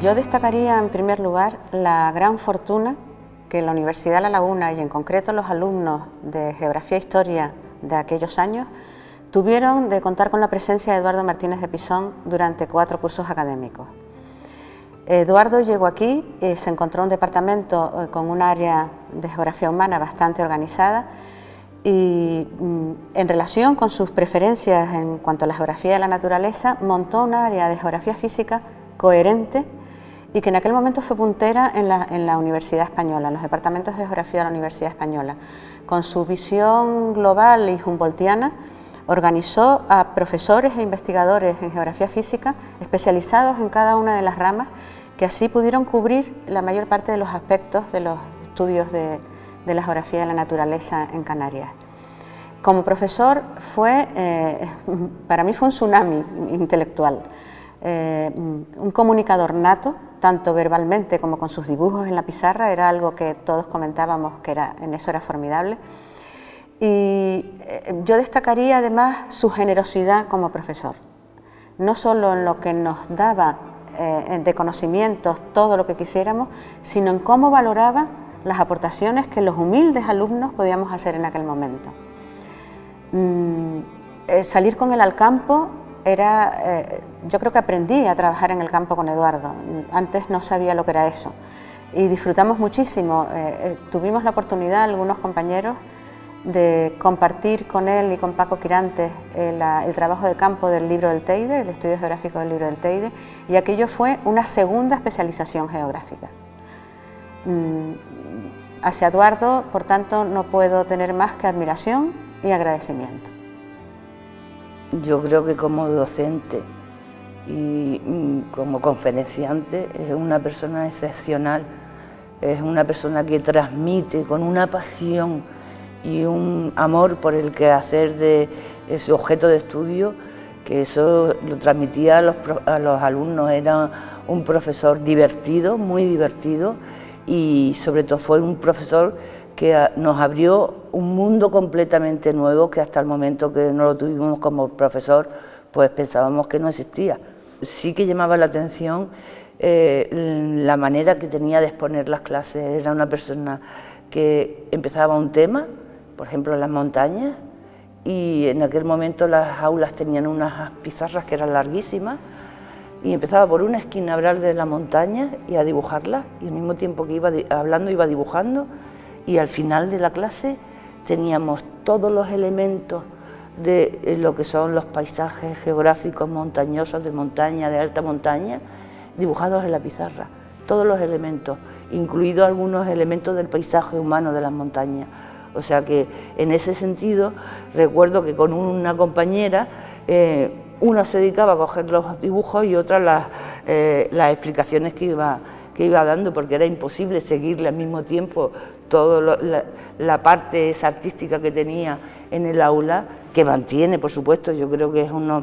Yo destacaría en primer lugar la gran fortuna que la Universidad de La Laguna y en concreto los alumnos de Geografía e Historia de aquellos años tuvieron de contar con la presencia de Eduardo Martínez de Pisón durante 4 cursos académicos. Eduardo llegó aquí, se encontró un departamento con un área de geografía humana bastante organizada y en relación con sus preferencias en cuanto a la geografía de la naturaleza, montó un área de geografía física coherente y que en aquel momento fue puntera en la Universidad Española, en los departamentos de geografía de la Universidad Española. Con su visión global y humboldtiana, organizó a profesores e investigadores en geografía física especializados en cada una de las ramas, que así pudieron cubrir la mayor parte de los aspectos de los estudios de la geografía de la naturaleza en Canarias. Como profesor para mí fue un tsunami intelectual, un comunicador nato, tanto verbalmente como con sus dibujos en la pizarra, era algo que todos comentábamos que en eso era formidable. Y yo destacaría además su generosidad como profesor, no solo en lo que nos daba de conocimientos todo lo que quisiéramos, sino en cómo valoraba las aportaciones que los humildes alumnos podíamos hacer en aquel momento. Salir con él al campo yo creo que aprendí a trabajar en el campo con Eduardo, antes no sabía lo que era eso y disfrutamos muchísimo. Tuvimos la oportunidad, algunos compañeros, de compartir con él y con Paco Quirantes el trabajo de campo del libro del Teide, el estudio geográfico del libro del Teide, y aquello fue una segunda especialización geográfica. Hacia Eduardo, por tanto, no puedo tener más que admiración y agradecimiento. Yo creo que como docente y como conferenciante es una persona excepcional, es una persona que transmite con una pasión y un amor por el quehacer de su objeto de estudio, que eso lo transmitía a los alumnos. Era un profesor divertido, muy divertido, y sobre todo fue un profesor que nos abrió un mundo completamente nuevo que hasta el momento que no lo tuvimos como profesor pues pensábamos que no existía. Sí que llamaba la atención la manera que tenía de exponer las clases. Era una persona que empezaba un tema, por ejemplo las montañas, y en aquel momento las aulas tenían unas pizarras que eran larguísimas, y empezaba por una esquina a hablar de la montaña y a dibujarla, y al mismo tiempo que iba hablando iba dibujando, y al final de la clase teníamos todos los elementos de lo que son los paisajes geográficos montañosos, de montaña, de alta montaña, dibujados en la pizarra, todos los elementos, incluidos algunos elementos del paisaje humano de las montañas. O sea que en ese sentido recuerdo que con una compañera una se dedicaba a coger los dibujos y otra las explicaciones que iba dando, porque era imposible seguirle al mismo tiempo toda la parte esa artística que tenía en el aula, que mantiene, por supuesto. Yo creo que es uno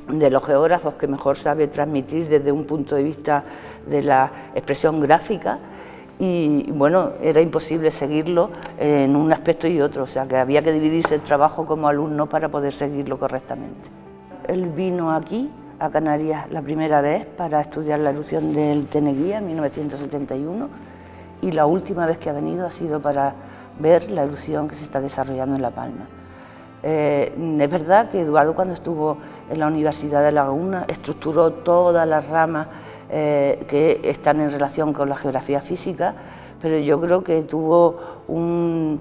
de los geógrafos que mejor sabe transmitir desde un punto de vista de la expresión gráfica, y bueno, era imposible seguirlo en un aspecto y otro, o sea que había que dividirse el trabajo como alumno para poder seguirlo correctamente. Él vino aquí a Canarias la primera vez para estudiar la erupción del Teneguía en 1971, y la última vez que ha venido ha sido para ver la erupción que se está desarrollando en La Palma. Es verdad que Eduardo, cuando estuvo en la Universidad de La Laguna, estructuró todas las ramas que están en relación con la geografía física, pero yo creo que tuvo un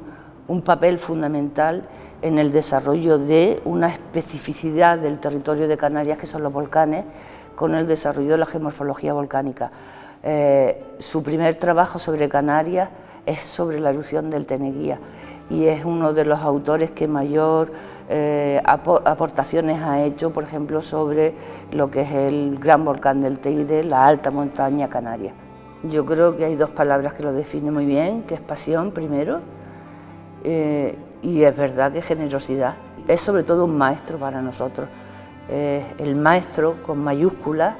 papel fundamental en el desarrollo de una especificidad del territorio de Canarias, que son los volcanes, con el desarrollo de la geomorfología volcánica. Su primer trabajo sobre Canarias es sobre la erupción del Teneguía, y es uno de los autores que mayor aportaciones ha hecho, por ejemplo, sobre lo que es el gran volcán del Teide, la alta montaña canaria. Yo creo que hay dos palabras que lo definen muy bien, que es pasión primero, y es verdad que generosidad. Es sobre todo un maestro para nosotros, el maestro con mayúsculas,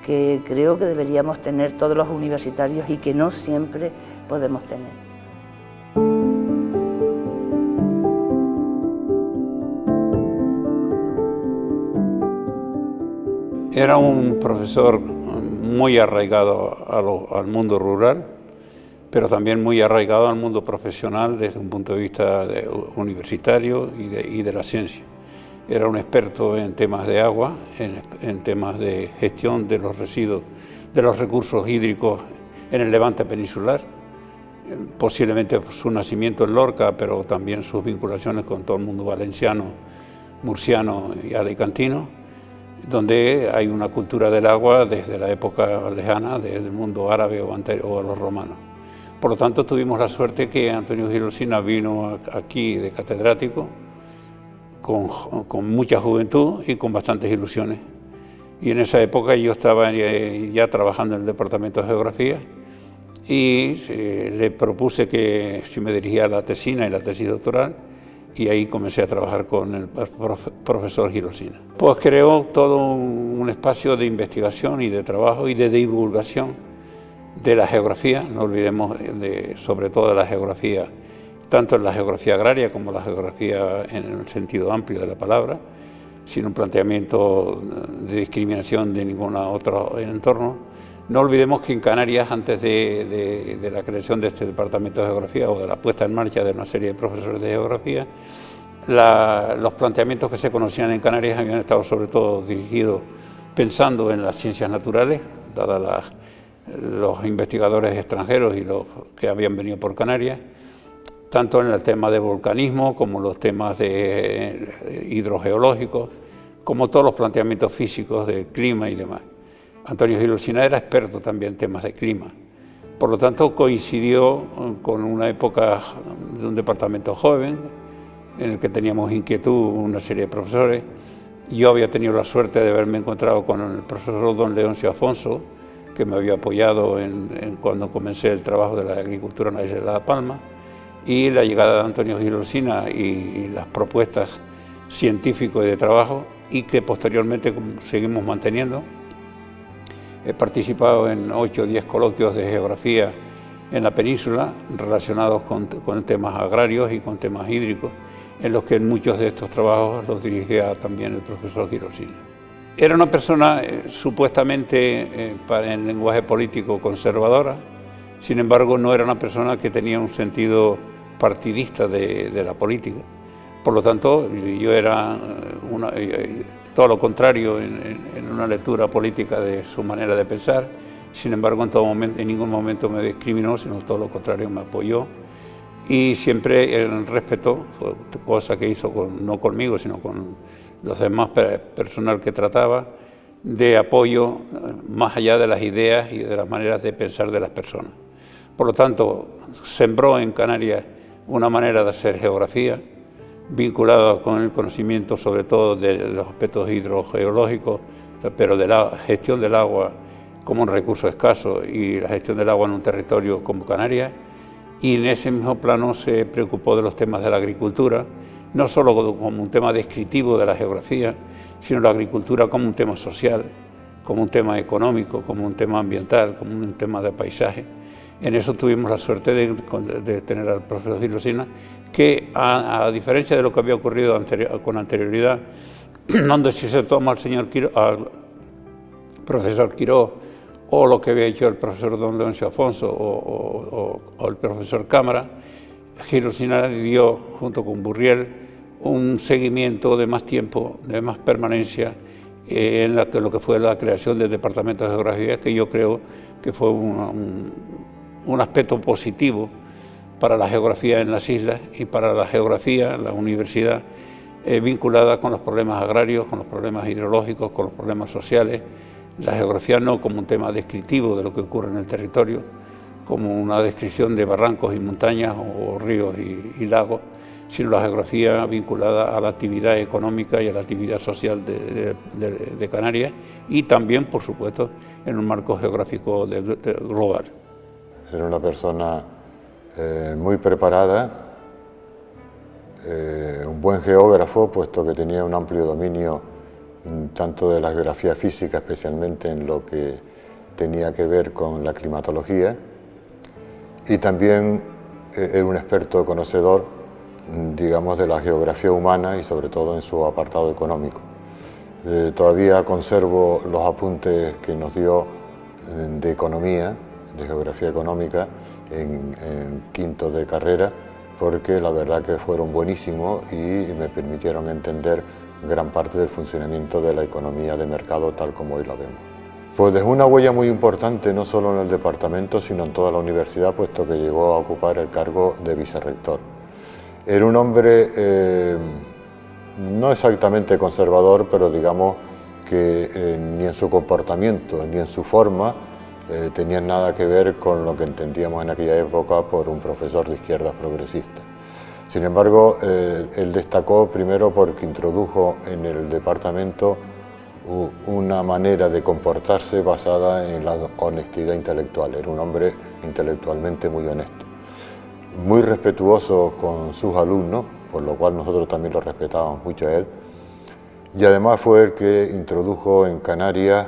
que creo que deberíamos tener todos los universitarios y que no siempre podemos tener. Era un profesor muy arraigado al mundo rural, pero también muy arraigado al mundo profesional desde un punto de vista universitario y de la ciencia. Era un experto en temas de agua, en temas de gestión de los residuos, de los recursos hídricos en el Levante peninsular, posiblemente su nacimiento en Lorca, pero también sus vinculaciones con todo el mundo valenciano, murciano y alicantino, donde hay una cultura del agua desde la época lejana, desde el mundo árabe o a los romanos. Por lo tanto, tuvimos la suerte que Antonio Gil Olsina vino aquí de catedrático, con mucha juventud y con bastantes ilusiones. Y en esa época yo estaba ya trabajando en el Departamento de Geografía y le propuse que si me dirigía a la tesina y la tesis doctoral, y ahí comencé a trabajar con el profesor Gil Olsina. Pues creó todo un espacio de investigación y de trabajo y de divulgación de la geografía, no olvidemos sobre todo de la geografía, tanto en la geografía agraria como la geografía en el sentido amplio de la palabra, sin un planteamiento de discriminación de ningún otro entorno. No olvidemos que en Canarias, antes de la creación de este departamento de geografía o de la puesta en marcha de una serie de profesores de geografía, los planteamientos que se conocían en Canarias habían estado sobre todo dirigidos pensando en las ciencias naturales, dadas los investigadores extranjeros y los que habían venido por Canarias, tanto en el tema de volcanismo como los temas de hidrogeológicos, como todos los planteamientos físicos del clima y demás. Antonio Gil Olsina era experto también en temas de clima. Por lo tanto, coincidió con una época de un departamento joven, en el que teníamos inquietud una serie de profesores. Yo había tenido la suerte de haberme encontrado con el profesor don Leoncio Afonso, que me había apoyado cuando comencé el trabajo de la agricultura en la isla de La Palma, y la llegada de Antonio Gil Olsina y las propuestas científicas y de trabajo, y que posteriormente seguimos manteniendo. He participado en 8 o 10 coloquios de geografía en la península relacionados con temas agrarios y con temas hídricos, en los que muchos de estos trabajos los dirigía también el profesor Gil Olsina. Era una persona supuestamente, en lenguaje político, conservadora. Sin embargo, no era una persona que tenía un sentido partidista de la política. Por lo tanto, yo era todo lo contrario en una lectura política de su manera de pensar. Sin embargo, en ningún momento me discriminó, sino todo lo contrario, me apoyó. Y siempre respetó, cosa que hizo no conmigo, sino con los demás personal que trataba, de apoyo más allá de las ideas y de las maneras de pensar de las personas. Por lo tanto, sembró en Canarias una manera de hacer geografía, vinculada con el conocimiento sobre todo de los aspectos hidrogeológicos, pero de la gestión del agua como un recurso escaso y la gestión del agua en un territorio como Canarias. Y en ese mismo plano se preocupó de los temas de la agricultura, no solo como un tema descriptivo de la geografía, sino la agricultura como un tema social, como un tema económico, como un tema ambiental, como un tema de paisaje. En eso tuvimos la suerte de tener al profesor Gil Olsina, que a diferencia de lo que había ocurrido con anterioridad, donde si se toma al profesor Quiró, o lo que había hecho el profesor don Leoncio Afonso o el profesor Cámara, Gil Olsina dio, junto con Burriel, un seguimiento de más tiempo, de más permanencia, en lo que fue la creación del Departamento de Geografía, que yo creo que fue un aspecto positivo para la geografía en las islas y para la geografía, la universidad, vinculada con los problemas agrarios, con los problemas hidrológicos, con los problemas sociales. La geografía no como un tema descriptivo de lo que ocurre en el territorio, como una descripción de barrancos y montañas o ríos y lagos, sino la geografía vinculada a la actividad económica y a la actividad social de Canarias y también, por supuesto, en un marco geográfico global. Era una persona muy preparada, un buen geógrafo, puesto que tenía un amplio dominio tanto de la geografía física, especialmente en lo que tenía que ver con la climatología, y también era un experto conocedor, digamos, de la geografía humana y sobre todo en su apartado económico. Todavía conservo los apuntes que nos dio de economía, de geografía económica, en quinto de carrera, porque la verdad que fueron buenísimos y me permitieron entender gran parte del funcionamiento de la economía de mercado tal como hoy la vemos. Pues dejó una huella muy importante no solo en el departamento sino en toda la universidad, puesto que llegó a ocupar el cargo de vicerrector. Era un hombre no exactamente conservador, pero digamos que ni en su comportamiento ni en su forma tenían nada que ver con lo que entendíamos en aquella época por un profesor de izquierda progresista. Sin embargo, él destacó primero porque introdujo en el departamento una manera de comportarse basada en la honestidad intelectual. Era un hombre intelectualmente muy honesto, muy respetuoso con sus alumnos, por lo cual nosotros también lo respetábamos mucho a él, y además fue el que introdujo en Canarias,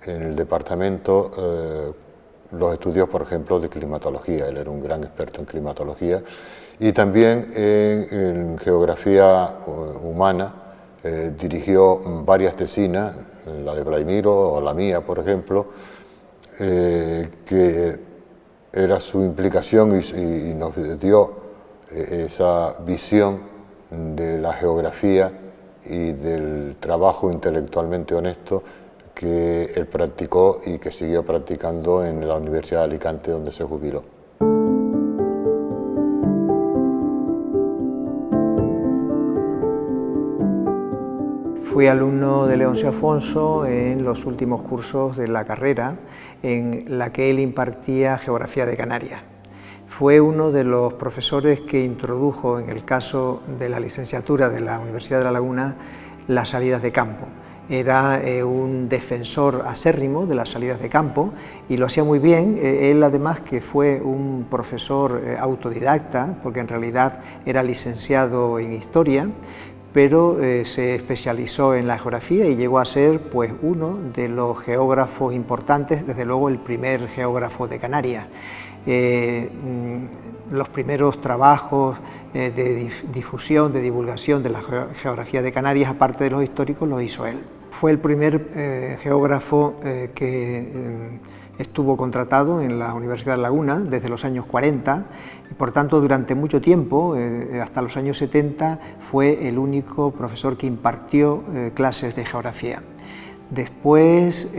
en el departamento, los estudios, por ejemplo, de climatología. Él era un gran experto en climatología y también en geografía humana. Dirigió varias tesinas, la de Vladimiro o la mía, por ejemplo, que era su implicación y nos dio esa visión de la geografía y del trabajo intelectualmente honesto que él practicó y que siguió practicando en la Universidad de Alicante, donde se jubiló. Fui alumno de Leoncio Afonso en los últimos cursos de la carrera, en la que él impartía Geografía de Canarias. Fue uno de los profesores que introdujo, en el caso de la licenciatura de la Universidad de La Laguna, las salidas de campo. Era un defensor acérrimo de las salidas de campo y lo hacía muy bien. Él además que fue un profesor autodidacta, porque en realidad era licenciado en Historia, pero se especializó en la geografía y llegó a ser pues uno de los geógrafos importantes, desde luego el primer geógrafo de Canarias. Los primeros trabajos de difusión, de divulgación de la geografía de Canarias, aparte de los históricos, los hizo él. Fue el primer geógrafo que estuvo contratado en la Universidad de La Laguna desde los años 40 y por tanto durante mucho tiempo, hasta los años 70, fue el único profesor que impartió clases de geografía. Después,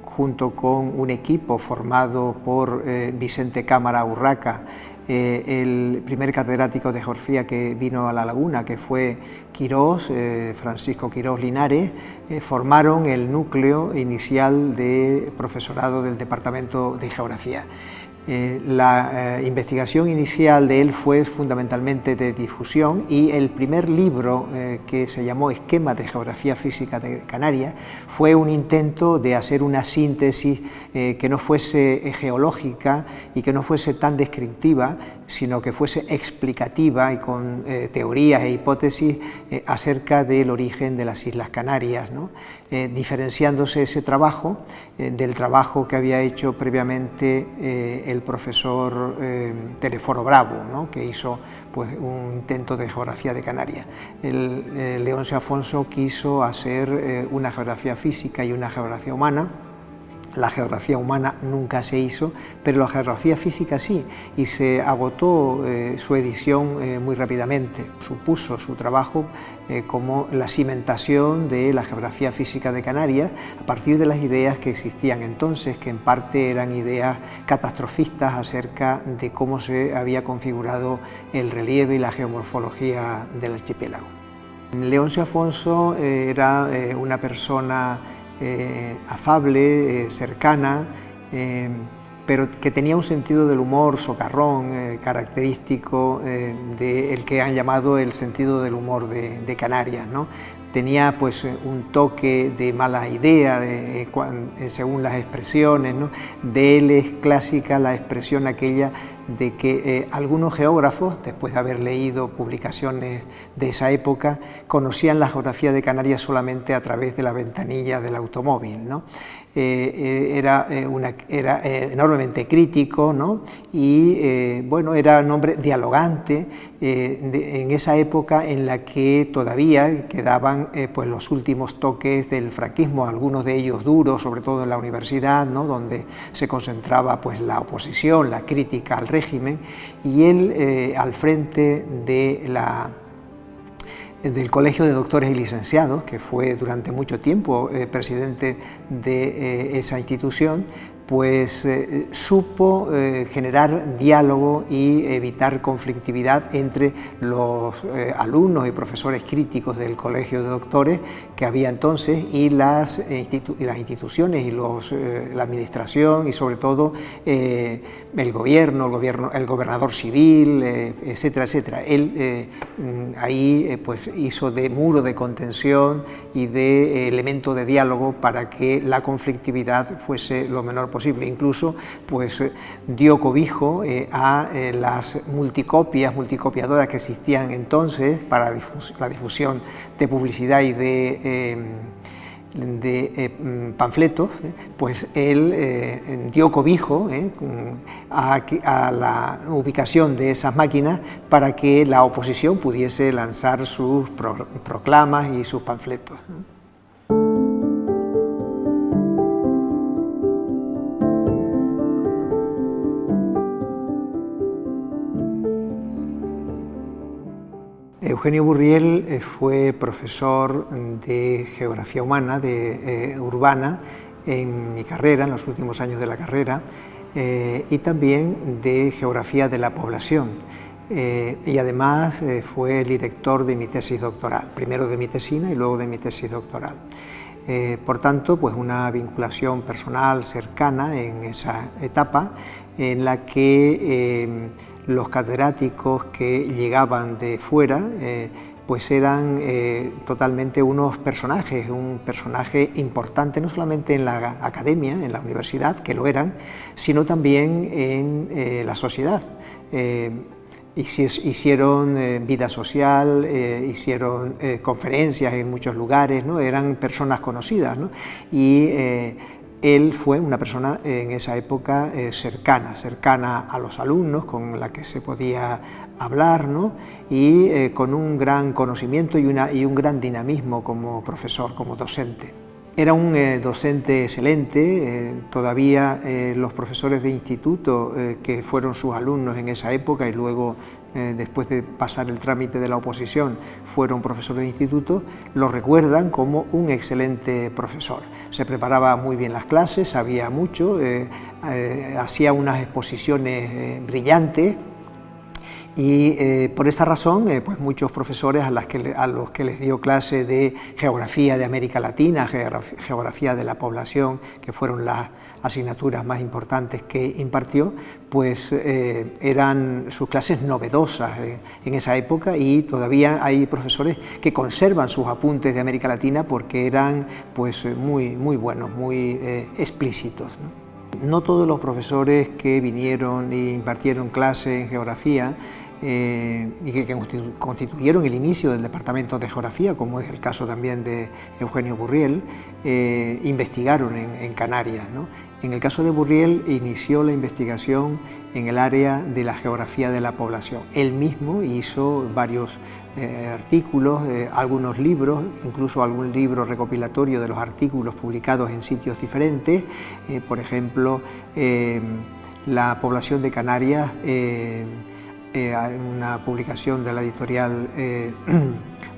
junto con un equipo formado por Vicente Cámara Urraca, el primer catedrático de geografía que vino a La Laguna, que fue Quirós, Francisco Quirós Linares, formaron el núcleo inicial de profesorado del Departamento de Geografía. La investigación inicial de él fue fundamentalmente de difusión y el primer libro que se llamó Esquema de Geografía Física de Canarias fue un intento de hacer una síntesis que no fuese geológica y que no fuese tan descriptiva, sino que fuese explicativa y con teorías e hipótesis acerca del origen de las Islas Canarias, ¿no? Diferenciándose ese trabajo del trabajo que había hecho previamente el profesor Teleforo Bravo, ¿no? Que hizo pues, un intento de geografía de Canarias. Leoncio Afonso quiso hacer una geografía física y una geografía humana. La geografía humana nunca se hizo, pero la geografía física sí, y se agotó su edición muy rápidamente. Supuso su trabajo como la cimentación de la geografía física de Canarias a partir de las ideas que existían entonces, que en parte eran ideas catastrofistas acerca de cómo se había configurado el relieve y la geomorfología del archipiélago. Leoncio Afonso era una persona afable, cercana, pero que tenía un sentido del humor socarrón, característico del que han llamado el sentido del humor de Canarias, ¿no? Tenía pues un toque de mala idea según las expresiones, ¿no? De él es clásica la expresión aquella de que algunos geógrafos, después de haber leído publicaciones de esa época, conocían la geografía de Canarias solamente a través de la ventanilla del automóvil, ¿no? Era enormemente crítico, ¿no? Y bueno, era un hombre dialogante en esa época en la que todavía quedaban daban pues los últimos toques del franquismo, algunos de ellos duros, sobre todo en la universidad, ¿no?, donde se concentraba pues la oposición, la crítica al régimen, y él al frente del Colegio de Doctores y Licenciados, que fue durante mucho tiempo presidente de esa institución, pues supo generar diálogo y evitar conflictividad entre los alumnos y profesores críticos del Colegio de Doctores que había entonces y las instituciones y la administración y sobre todo el gobernador civil, etcétera, etcétera. Él ahí pues hizo de muro de contención y de elemento de diálogo para que la conflictividad fuese lo menor posible. Incluso pues dio cobijo a las multicopiadoras que existían entonces para la difusión de publicidad y de panfletos, pues él dio cobijo a la ubicación de esas máquinas para que la oposición pudiese lanzar sus proclamas y sus panfletos. Eugenio Burriel fue profesor de Geografía Humana, urbana, en mi carrera, en los últimos años de la carrera, y también de Geografía de la Población. Y además fue el director de mi tesis doctoral, primero de mi tesina y luego de mi tesis doctoral. Por tanto, pues una vinculación personal cercana en esa etapa en la que los catedráticos que llegaban de fuera pues eran totalmente unos personajes, un personaje importante no solamente en la academia, en la universidad, que lo eran, sino también en la sociedad. Hicieron vida social, hicieron conferencias en muchos lugares, ¿no? Eran personas conocidas, ¿no? Y él fue una persona en esa época cercana a los alumnos, con la que se podía hablar, ¿no? Y con un gran conocimiento y un gran dinamismo como profesor, como docente. Era un docente excelente, todavía los profesores de instituto que fueron sus alumnos en esa época y luego después de pasar el trámite de la oposición fueron profesores de instituto, lo recuerdan como un excelente profesor. Se preparaba muy bien las clases, sabía mucho, hacía unas exposiciones brillantes. Y por esa razón, pues muchos profesores a los que les dio clase de geografía de América Latina, geografía de la población, que fueron las asignaturas más importantes que impartió, pues eran sus clases novedosas en esa época, y todavía hay profesores que conservan sus apuntes de América Latina porque eran pues muy buenos, muy explícitos, ¿no? No todos los profesores que vinieron e impartieron clase en geografía y que constituyeron el inicio del departamento de geografía, como es el caso también de Eugenio Burriel, investigaron en Canarias, ¿no? En el caso de Burriel inició la investigación en el área de la geografía de la población. Él mismo hizo varios artículos, algunos libros, incluso algún libro recopilatorio de los artículos publicados en sitios diferentes, por ejemplo, la población de Canarias, una publicación de la editorial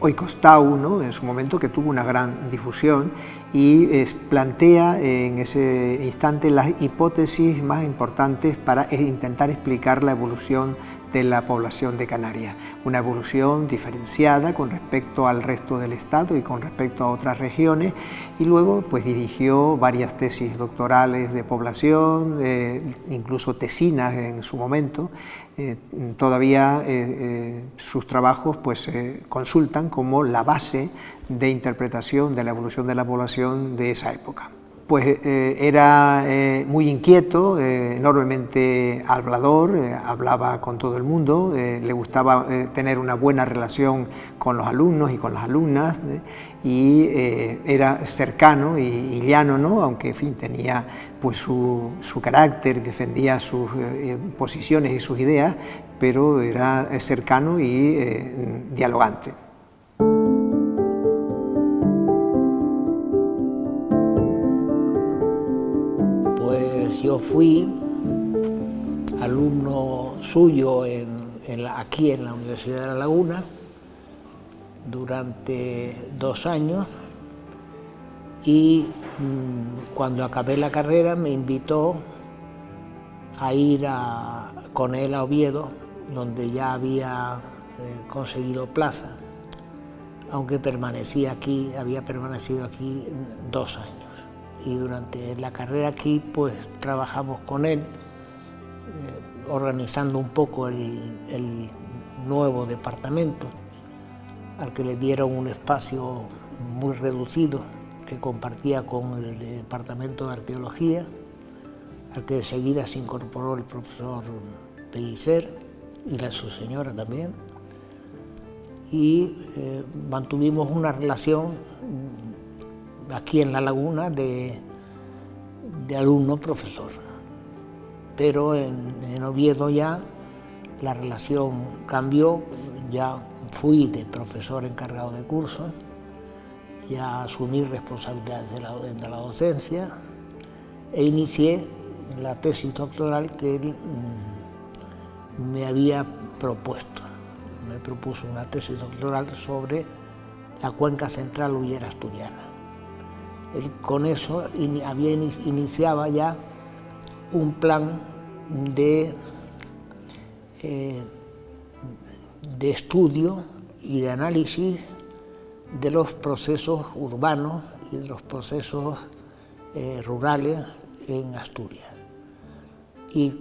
Oikostau, ¿no?, en su momento, que tuvo una gran difusión y plantea en ese instante las hipótesis más importantes para intentar explicar la evolución de la población de Canarias, una evolución diferenciada con respecto al resto del Estado y con respecto a otras regiones, y luego pues dirigió varias tesis doctorales de población, incluso tesinas en su momento. Todavía sus trabajos pues se consultan como la base de interpretación de la evolución de la población de esa época. Pues era muy inquieto, enormemente hablador, hablaba con todo el mundo, le gustaba tener una buena relación con los alumnos y con las alumnas, y era cercano y llano, ¿no?, aunque en fin, tenía pues su carácter, defendía sus posiciones y sus ideas, pero era cercano y dialogante. fui alumno suyo aquí en la Universidad de La Laguna durante 2 años, y cuando acabé la carrera me invitó a ir con él a Oviedo, donde ya había conseguido plaza, aunque había permanecido aquí 2 años. Y durante la carrera aquí pues trabajamos con él, organizando un poco el nuevo departamento, al que le dieron un espacio muy reducido que compartía con el departamento de arqueología, al que enseguida se incorporó el profesor Pellicer y su señora también, y mantuvimos una relación aquí en La Laguna de alumno-profesor. Pero en Oviedo ya la relación cambió, ya fui de profesor encargado de curso, ya asumí responsabilidades de la docencia e inicié la tesis doctoral que él me había propuesto. Me propuso una tesis doctoral sobre la cuenca central hullera asturiana. Él con eso iniciaba ya un plan de estudio y de análisis de los procesos urbanos y de los procesos rurales en Asturias. Y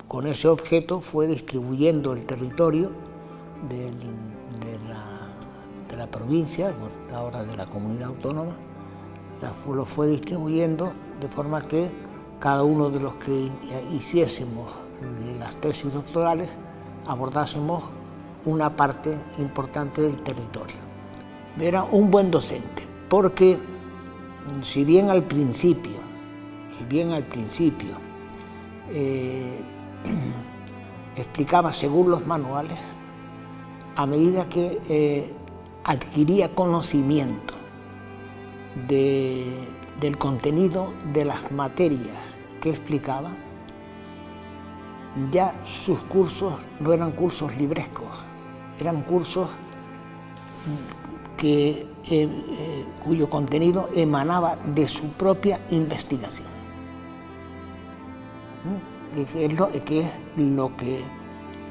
con ese objeto fue distribuyendo el territorio de la provincia, ahora de la comunidad autónoma, lo fue distribuyendo de forma que cada uno de los que hiciésemos las tesis doctorales abordásemos una parte importante del territorio. Era un buen docente, porque si bien al principio explicaba según los manuales, a medida que adquiría conocimiento del contenido de las materias que explicaba, ya sus cursos no eran cursos librescos, eran cursos cuyo contenido emanaba de su propia investigación, que es lo que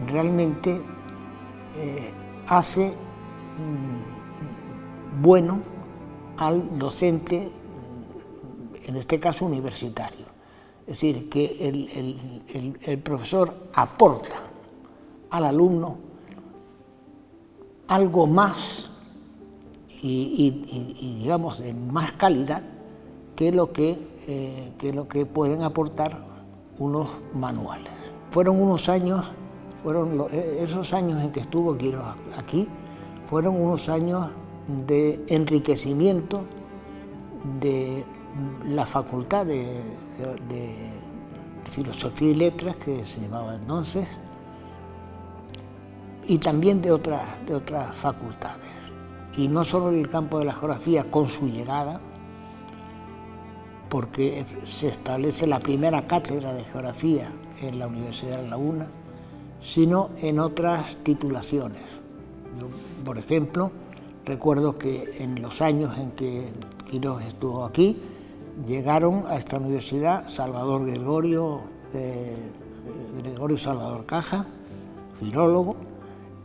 realmente hace bueno al docente, en este caso universitario. Es decir, que el profesor aporta al alumno algo más y digamos de más calidad que lo que pueden aportar unos manuales. Fueron unos años, esos años en que estuvo Quirós aquí, fueron unos años de enriquecimiento de la Facultad de Filosofía y Letras, que se llamaba entonces, y también de otras facultades. Y no solo en el campo de la geografía con su llegada, porque se establece la primera cátedra de geografía en la Universidad de La Laguna, sino en otras titulaciones. Yo, por ejemplo, recuerdo que en los años en que Quirós estuvo aquí, llegaron a esta universidad Salvador Gregorio Salvador Caja, filólogo,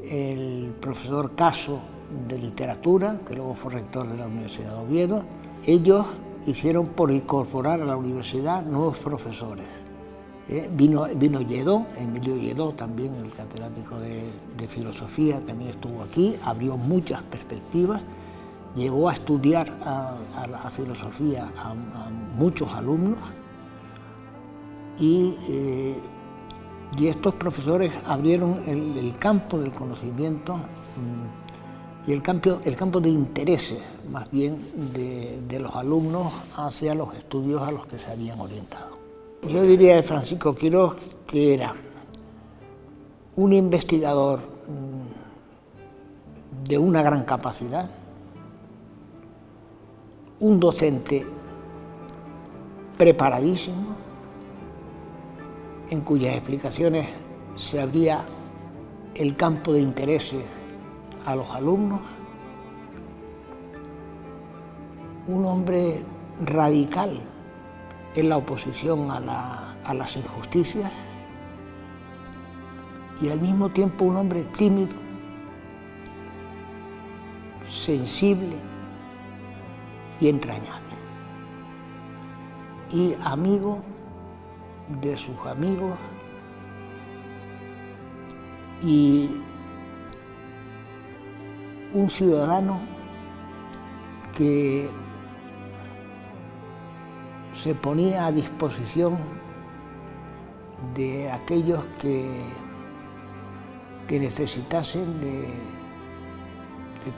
el profesor Caso de literatura, que luego fue rector de la Universidad de Oviedo. Ellos hicieron por incorporar a la universidad nuevos profesores. Vino Lledó, Emilio Lledó, también el catedrático de filosofía, también estuvo aquí, abrió muchas perspectivas, llevó a estudiar a la filosofía a muchos alumnos, y estos profesores abrieron el campo del conocimiento y el campo de intereses, más bien, de los alumnos hacia los estudios a los que se habían orientado. Yo diría de Francisco Quirós que era un investigador de una gran capacidad, un docente preparadísimo, en cuyas explicaciones se abría el campo de intereses a los alumnos, un hombre radical en la oposición a las injusticias y al mismo tiempo un hombre tímido, sensible y entrañable, y amigo de sus amigos y un ciudadano que se ponía a disposición de aquellos que necesitasen de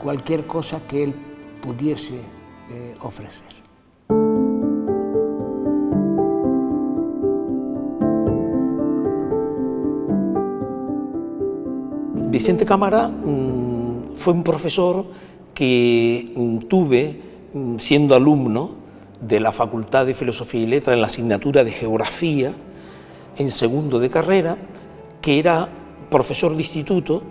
cualquier cosa que él pudiese ofrecer. Vicente Cámara fue un profesor que tuve siendo alumno de la Facultad de Filosofía y Letras en la asignatura de Geografía en segundo de carrera, que era profesor de instituto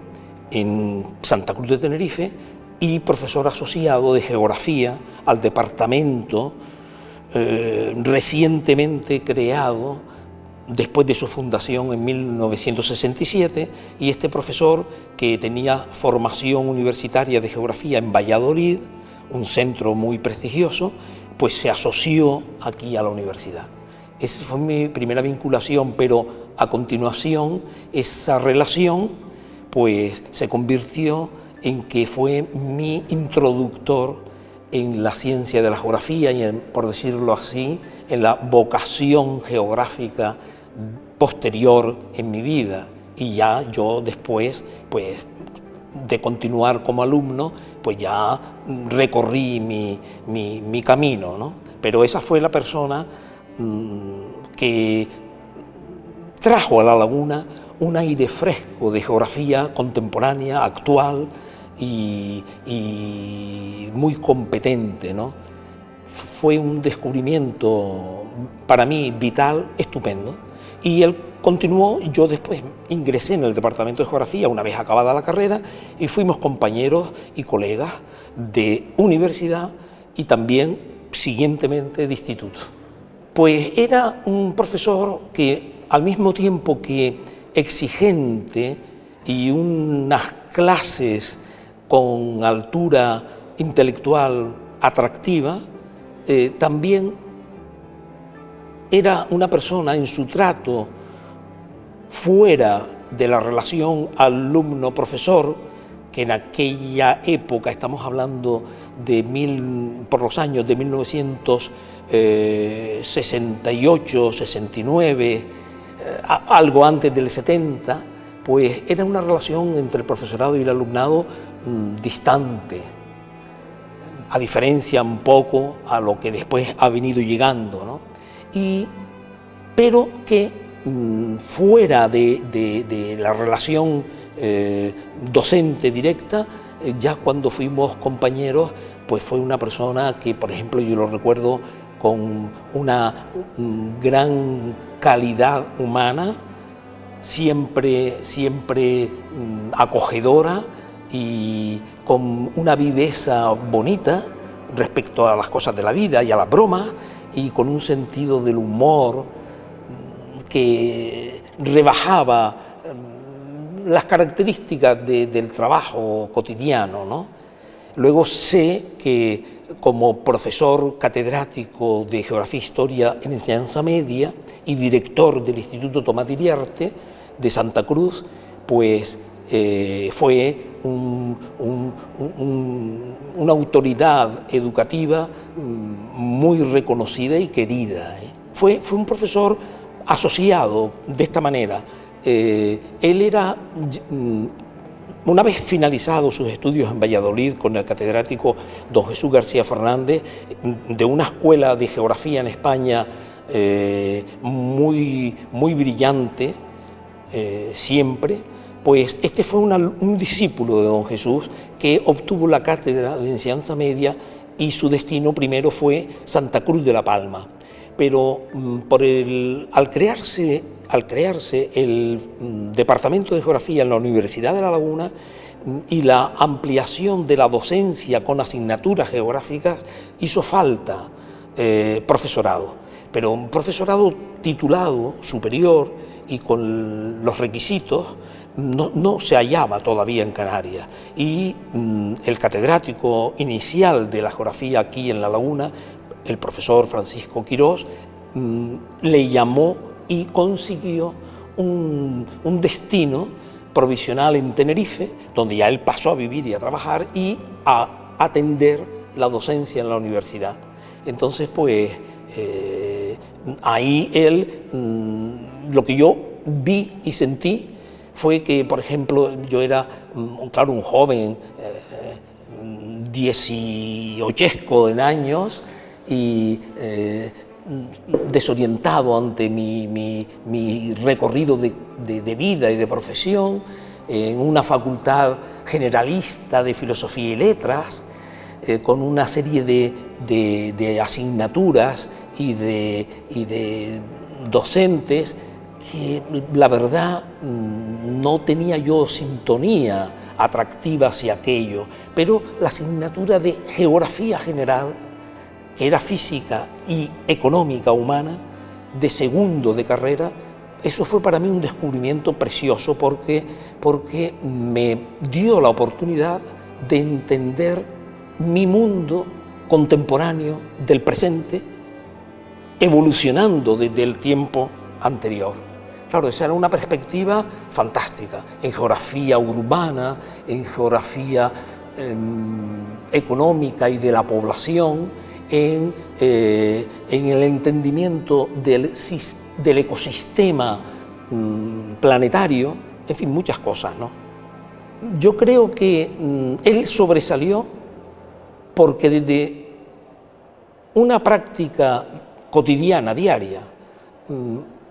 en Santa Cruz de Tenerife y profesor asociado de Geografía al departamento recientemente creado después de su fundación en 1967, y este profesor, que tenía formación universitaria de Geografía en Valladolid, un centro muy prestigioso, pues se asoció aquí a la universidad. Esa fue mi primera vinculación, pero a continuación esa relación pues se convirtió en que fue mi introductor en la ciencia de la geografía y, por decirlo así, en la vocación geográfica posterior en mi vida. Y ya yo después, pues, de continuar como alumno, pues ya recorrí mi camino, ¿no? Pero esa fue la persona que trajo a La Laguna un aire fresco de geografía contemporánea, actual y muy competente, ¿no? Fue un descubrimiento para mí vital, estupendo. Y él continuó, yo después ingresé en el departamento de geografía una vez acabada la carrera y fuimos compañeros y colegas de universidad y también siguientemente de instituto. Pues era un profesor que al mismo tiempo que exigente y unas clases con altura intelectual atractiva, también era una persona en su trato fuera de la relación alumno-profesor, que en aquella época, estamos hablando de por los años de 1968, 69, algo antes del 70, pues era una relación entre el profesorado y el alumnado distante, a diferencia un poco a lo que después ha venido llegando, ¿no? Pero que fuera de la relación docente directa, ya cuando fuimos compañeros, pues fue una persona que, por ejemplo, yo lo recuerdo con una gran calidad humana, siempre acogedora y con una viveza bonita respecto a las cosas de la vida y a las bromas, y con un sentido del humor que rebajaba las características del trabajo cotidiano, ¿no? Luego sé que como profesor catedrático de Geografía e Historia en enseñanza media y director del Instituto Tomás de Iriarte de Santa Cruz, pues fue una autoridad educativa muy reconocida y querida. Fue un profesor asociado de esta manera. Él era, una vez finalizados sus estudios en Valladolid con el catedrático don Jesús García Fernández, de una escuela de geografía en España muy brillante, siempre, pues este fue un discípulo de don Jesús que obtuvo la cátedra de enseñanza media y su destino primero fue Santa Cruz de la Palma. pero al crearse el Departamento de Geografía en la Universidad de La Laguna y la ampliación de la docencia con asignaturas geográficas, hizo falta profesorado, pero un profesorado titulado, superior y con los requisitos no se hallaba todavía en Canarias. Y el catedrático inicial de la geografía aquí en La Laguna, el profesor Francisco Quirós, le llamó y consiguió un destino provisional en Tenerife, donde ya él pasó a vivir y a trabajar y a atender la docencia en la universidad. Entonces, pues, ahí él, lo que yo vi y sentí fue que, por ejemplo, yo era, claro, un joven 18 en años y desorientado ante mi recorrido de vida y de profesión, en una facultad generalista de Filosofía y Letras, con una serie de asignaturas y de docentes que, la verdad, no tenía yo sintonía atractiva hacia aquello, pero la asignatura de Geografía General, que era física y económica humana, de segundo de carrera, eso fue para mí un descubrimiento precioso porque me dio la oportunidad de entender mi mundo contemporáneo del presente, evolucionando desde el tiempo anterior. Claro, esa era una perspectiva fantástica, en geografía urbana, en geografía económica y de la población, en el entendimiento del ecosistema planetario, en fin, muchas cosas, ¿no? Yo creo que él sobresalió porque desde una práctica cotidiana, diaria,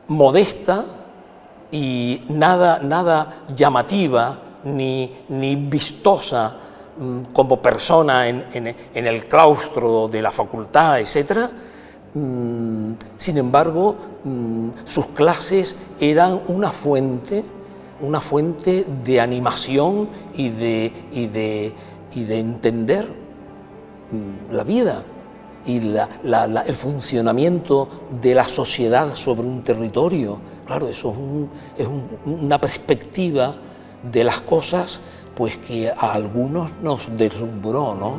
modesta y nada llamativa ni vistosa como persona en el claustro de la facultad, etc. Sin embargo, sus clases eran una fuente de animación y de entender la vida y el funcionamiento de la sociedad sobre un territorio. Claro, eso es una perspectiva de las cosas, pues, que a algunos nos deslumbró, ¿no?